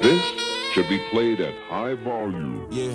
This should be played at high volume. Yeah,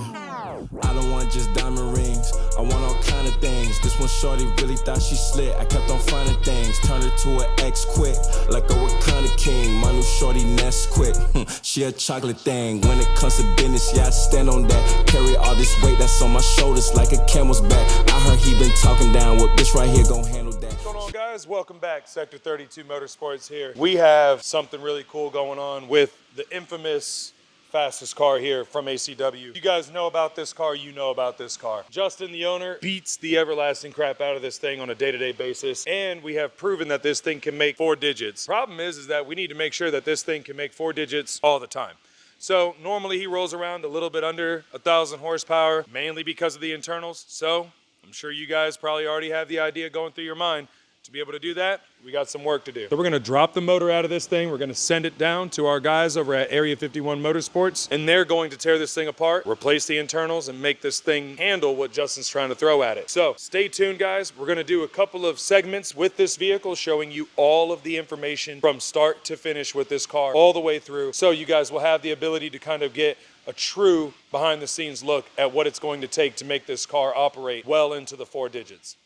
I don't want just diamond rings, I want all kind of things. This one shorty really thought she slit, I kept on finding things. Turned her to an ex quick, like a Wakanda king. My new shorty nest quick, she a chocolate thing. When it comes to business, yeah, I stand on that. Carry all this weight that's on my shoulders like a camel's back. I heard he been talking down, with this right here gon' handle that. What's going on, guys? Welcome back. Sector 32 Motorsports here. We have something really cool going on with the infamous fastest car here from ACW. You guys know about this car, you know about this car. Justin, the owner, beats the everlasting crap out of this thing on a day-to-day basis, and we have proven that this thing can make 4 digits. Problem is that we need to make sure that this thing can make 4 digits all the time. So normally he rolls around a little bit under 1,000 horsepower, mainly because of the internals. So I'm sure you guys probably already have the idea going through your mind. To be able to do that, we got some work to do. So we're gonna drop the motor out of this thing. We're gonna send it down to our guys over at Area 51 Motorsports, and they're going to tear this thing apart, replace the internals, and make this thing handle what Justin's trying to throw at it. So stay tuned, guys. We're gonna do a couple of segments with this vehicle showing you all of the information from start to finish with this car, all the way through. So you guys will have the ability to kind of get a true behind the scenes look at what it's going to take to make this car operate well into the 4 digits.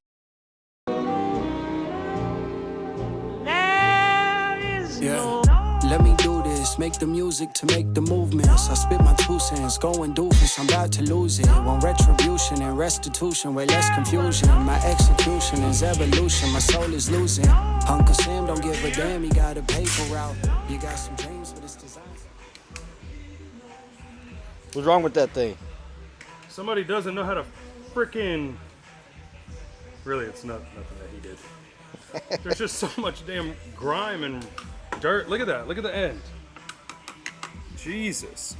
Yeah. Let me do this, make the music to make the movements. I spit my 2 cents, going doofus, I'm about to lose it. Want retribution and restitution, way less confusion. My execution is evolution, my soul is losing. Uncle Sam don't give a damn, he got a paper route. You got some dreams, but it's design. What's wrong with that thing? Somebody doesn't know how to frickin'... Really, it's nothing that he did. There's just so much damn grime and dirt. Look at that. Look at the end. Jesus.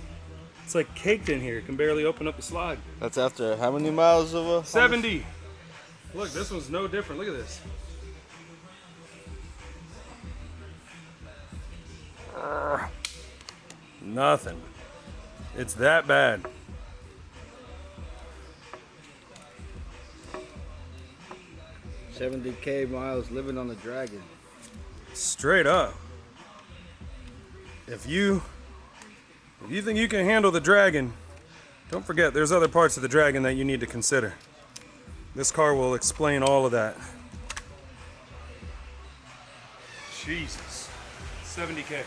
It's like caked in here. Can barely open up the slide. That's after how many miles of a... 70. Look, this one's no different. Look at this. Nothing. It's that bad. $70K miles living on the Dragon. Straight up. If you think you can handle the Dragon, don't forget there's other parts of the Dragon that you need to consider. This car will explain all of that. Jesus. 70K.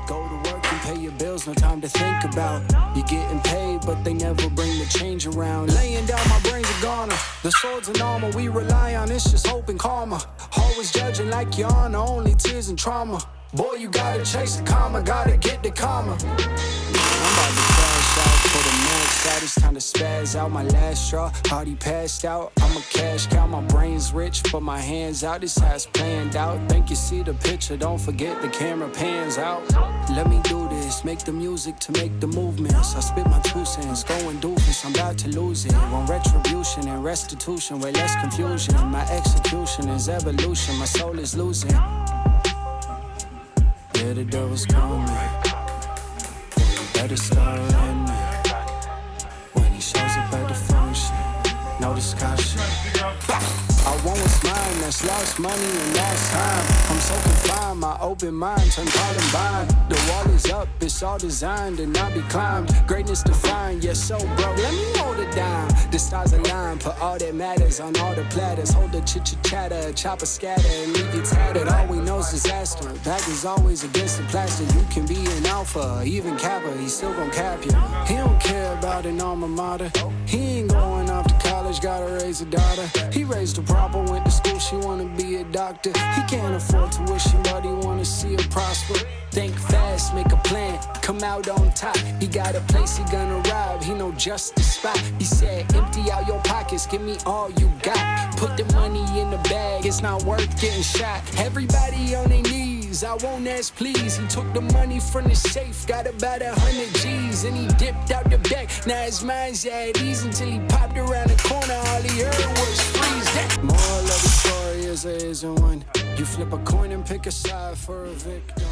Go to work and pay your bills, no time to think about. You're getting paid, but they never bring the change around. Laying down, my brains are goner. The swords and armor we rely on, it's just hope and karma. Always judging like you're on, only tears and trauma. Boy, you gotta chase the karma, gotta get the karma. I'm about to crash out, put a max out, it's time to spaz out. My last straw, already passed out. I'm a cash cow, my brain's rich, but my hands out. This has planned out. Think you see the picture, don't forget the camera pans out. Let me do this, make the music to make the movements. I spit my 2 cents, going doofus, I'm about to lose it. Want retribution and restitution, way less confusion. My execution is evolution, my soul is losing. Yeah, the devil's coming. You better start running. When he shows up at the function, no discussion. I want what's mine, that's lost money and lost time. I'm so confined, my open mind turned Columbine. The wall is up, it's all designed and not be climbed. Greatness defined, yes, so bro, let me hold it down. The stars align, put all that matters on all the platters. Hold the chit-chatter, chopper scatter and leave you tattered. All we know is disaster, back is always against the plaster. You can be an alpha, even kappa, he still gon' cap you. He don't care about an alma mater. He ain't going off to college, gotta raise a daughter. He raised a proper, went to school, she wanna be a doctor. He can't afford tuition, but he wanna see her prosper. Think fast, make a plan, come out on top. He got a place he gonna rob, he know just the spot. He said, empty out your pockets, give me all you got. Put the money in the bag, it's not worth getting shot. Everybody on their knees, I won't ask please. He took the money from the safe, got about 100 G's. And he dipped out the back, now his mind's at ease. Until he popped around the corner, all he heard was freeze. That moral of the story is there isn't one. You flip a coin and pick a side for a victim.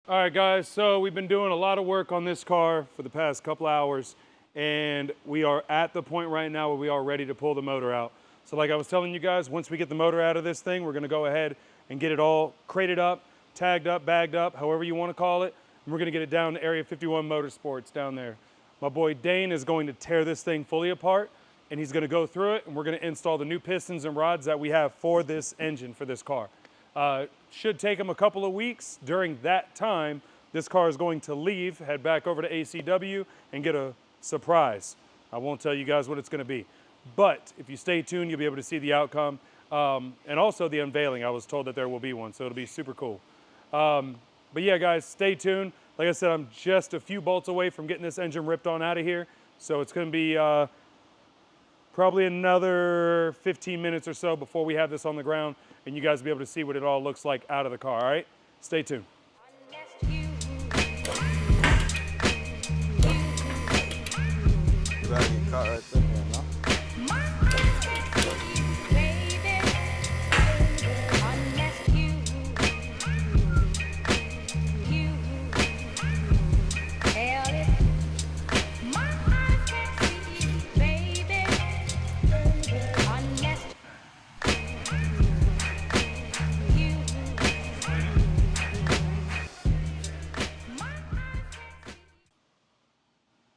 All right, guys, so we've been doing a lot of work on this car for the past couple hours, and we are at the point right now where we are ready to pull the motor out. So like I was telling you guys, once we get the motor out of this thing, we're gonna go ahead and get it all crated up, tagged up, bagged up, however you want to call it. And we're going to get it down to Area 51 Motorsports down there. My boy Dane is going to tear this thing fully apart, and he's going to go through it, and we're going to install the new pistons and rods that we have for this engine, for this car. Should take him a couple of weeks. During that time, this car is going to leave, head back over to ACW, and get a surprise. I won't tell you guys what it's going to be. But if you stay tuned, you'll be able to see the outcome. And also the unveiling. I was told that there will be one, so it'll be super cool. But yeah, guys, stay tuned. Like I said, I'm just a few bolts away from getting this engine ripped on out of here. So it's going to be probably another 15 minutes or so before we have this on the ground, and you guys will be able to see what it all looks like out of the car, all right? Stay tuned. Gotta get caught right there, no?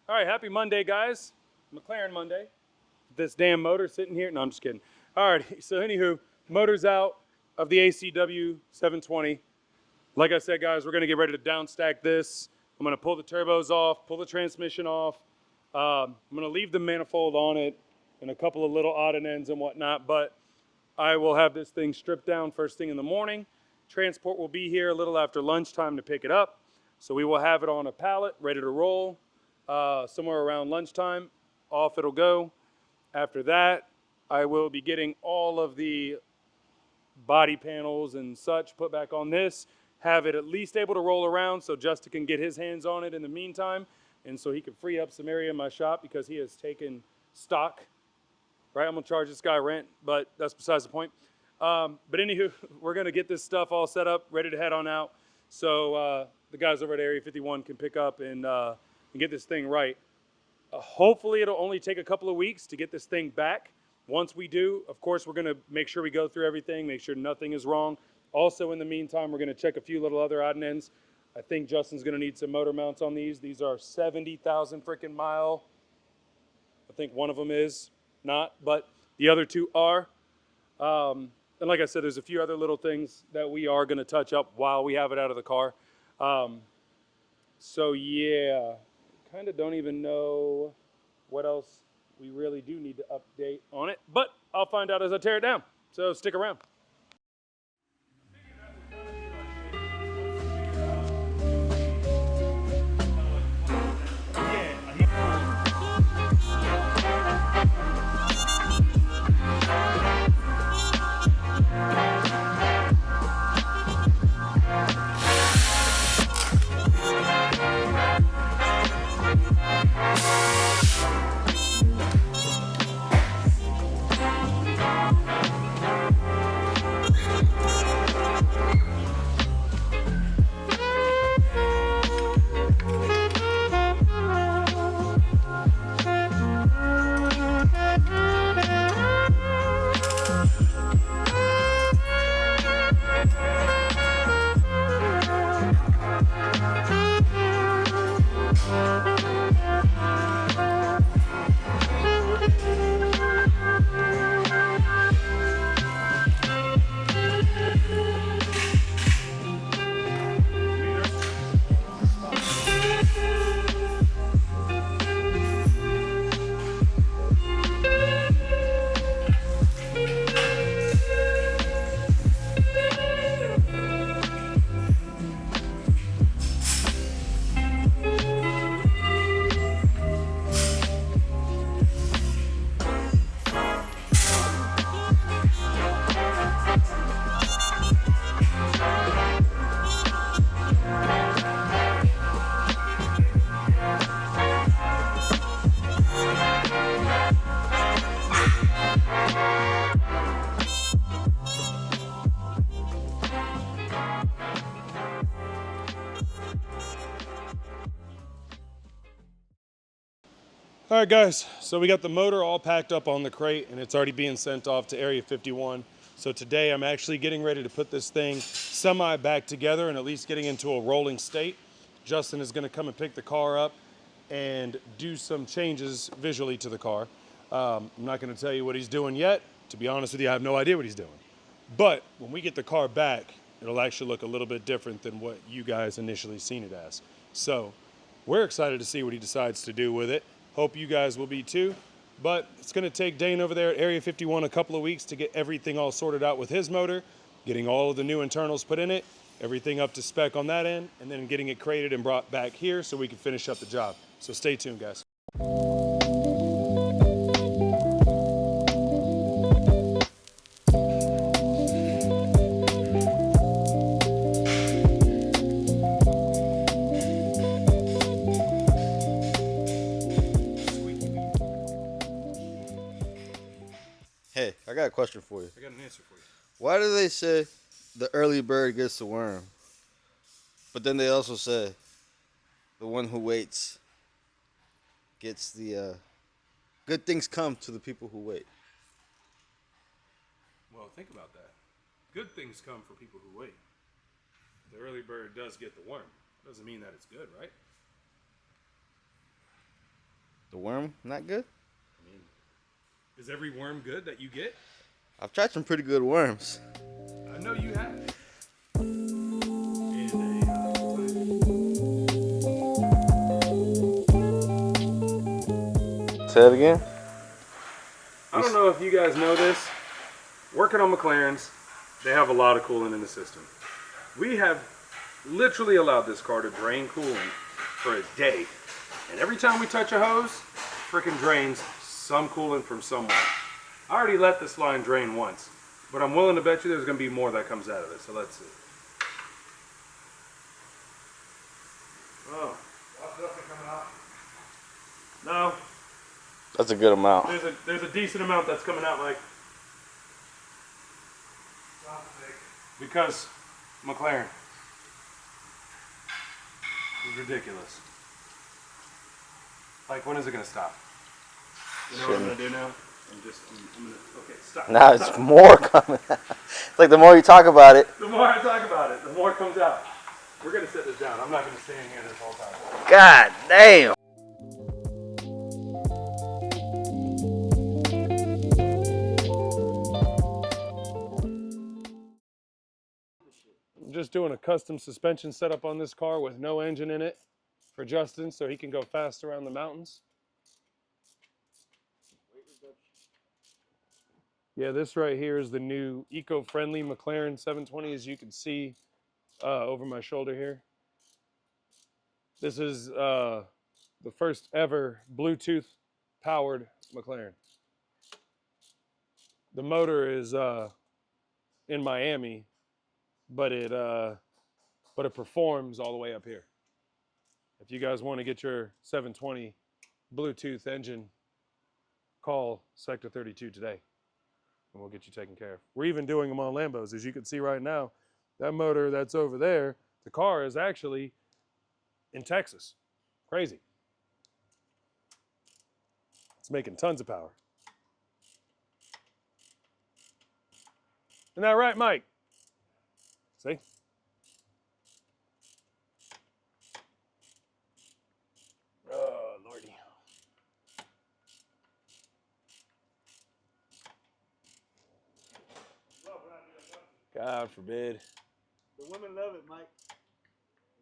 All right, happy Monday, guys. McLaren Monday. This damn motor sitting here. No, I'm just kidding. All right, so anywho, motor's out of the ACW 720. Like I said, guys, we're gonna get ready to downstack this. I'm gonna pull the turbos off, pull the transmission off. I'm gonna leave the manifold on it and a couple of little odd and ends and whatnot, but I will have this thing stripped down first thing in the morning. Transport will be here a little after lunchtime to pick it up. So we will have it on a pallet, ready to roll. Somewhere around lunchtime, off it'll go. After that, I will be getting all of the body panels and such put back on this, have it at least able to roll around so Justin can get his hands on it in the meantime, and so he can free up some area in my shop because he has taken stock, right? I'm gonna charge this guy rent, but that's besides the point. But anywho, we're gonna get this stuff all set up, ready to head on out, so the guys over at Area 51 can pick up and get this thing right. Hopefully it'll only take a couple of weeks to get this thing back. Once we do, of course, we're gonna make sure we go through everything, make sure nothing is wrong. Also, in the meantime, we're gonna check a few little odd and ends. I think Justin's gonna need some motor mounts on these. These are 70,000 freaking mile. I think one of them is not, but the other two are. And like I said, there's a few other little things that we are gonna touch up while we have it out of the car. So yeah, kind of don't even know what else we really do need to update on it, but I'll find out as I tear it down. So stick around. All right, guys, so we got the motor all packed up on the crate, and it's already being sent off to Area 51. So today I'm actually getting ready to put this thing semi back together and at least getting into a rolling state. Justin is gonna come and pick the car up and do some changes visually to the car. I'm not gonna tell you what he's doing yet. To be honest with you, I have no idea what he's doing. But when we get the car back, it'll actually look a little bit different than what you guys initially seen it as. So we're excited to see what he decides to do with it. Hope you guys will be too. But it's gonna take Dane over there at Area 51 a couple of weeks to get everything all sorted out with his motor, getting all of the new internals put in it, everything up to spec on that end, and then getting it crated and brought back here so we can finish up the job. So stay tuned, guys. Hey, I got a question for you. I got an answer for you. Why do they say the early bird gets the worm? But then they also say the one who waits gets the good things come to the people who wait. Well, think about that. Good things come for people who wait. The early bird does get the worm. Doesn't mean that it's good, right? The worm, not good? I mean, is every worm good that you get? I've tried some pretty good worms. I know you have. Say it again? I don't know if you guys know this. Working on McLarens, they have a lot of coolant in the system. We have literally allowed this car to drain coolant for a day. And every time we touch a hose, freaking drains some coolant from somewhere. I already let this line drain once, but I'm willing to bet you there's going to be more that comes out of it. So let's see. Oh, that's nothing coming out. No. That's a good amount. There's a decent amount that's coming out, like, because McLaren is ridiculous. Like, when is it gonna stop? You know what I'm gonna do now? I'm gonna, okay, stop. Now it's Stop. more coming out. It's like the more you talk about it. The more I talk about it, the more it comes out. We're gonna set this down. I'm not gonna stay in here this whole time. God damn. I'm just doing a custom suspension setup on this car with no engine in it for Justin so he can go fast around the mountains. Yeah, this right here is the new eco-friendly McLaren 720, as you can see over my shoulder here. This is the first ever Bluetooth powered McLaren. The motor is in Miami, but it performs all the way up here. If you guys want to get your 720 Bluetooth engine, call Sector 32 today, and we'll get you taken care of. We're even doing them on Lambos. As you can see right now, that motor that's over there, the car is actually in Texas. Crazy. It's making tons of power. Isn't that right, Mike? See? Oh, Lordy. God forbid. The women love it, Mike.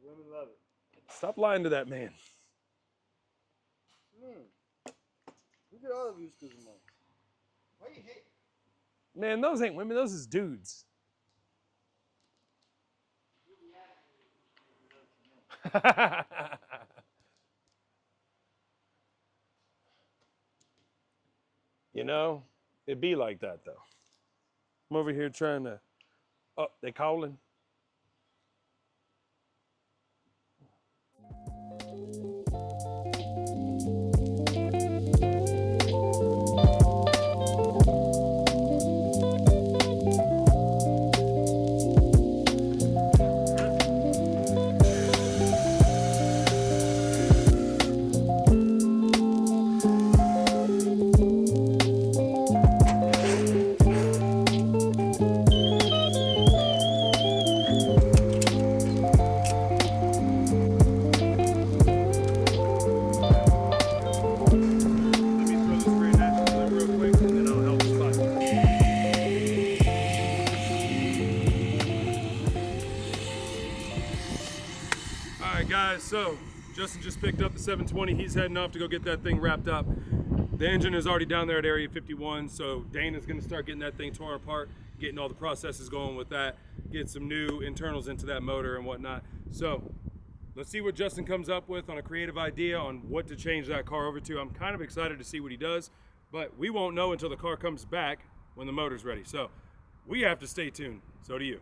The women love it. Stop lying to that man. Look at all of you, excuse me. Why you hate? Man, those ain't women, those is dudes. You know, it be like that though. I'm over here trying to, oh, they calling. So Justin just picked up the 720. He's heading off to go get that thing wrapped up. The engine is already down there at Area 51, so Dana's gonna start getting that thing torn apart, getting all the processes going with that, get some new internals into that motor and whatnot. So let's see what Justin comes up with on a creative idea on what to change that car over to. I'm kind of excited to see what he does, but we won't know until the car comes back when the motor's ready. So we have to stay tuned. So do you.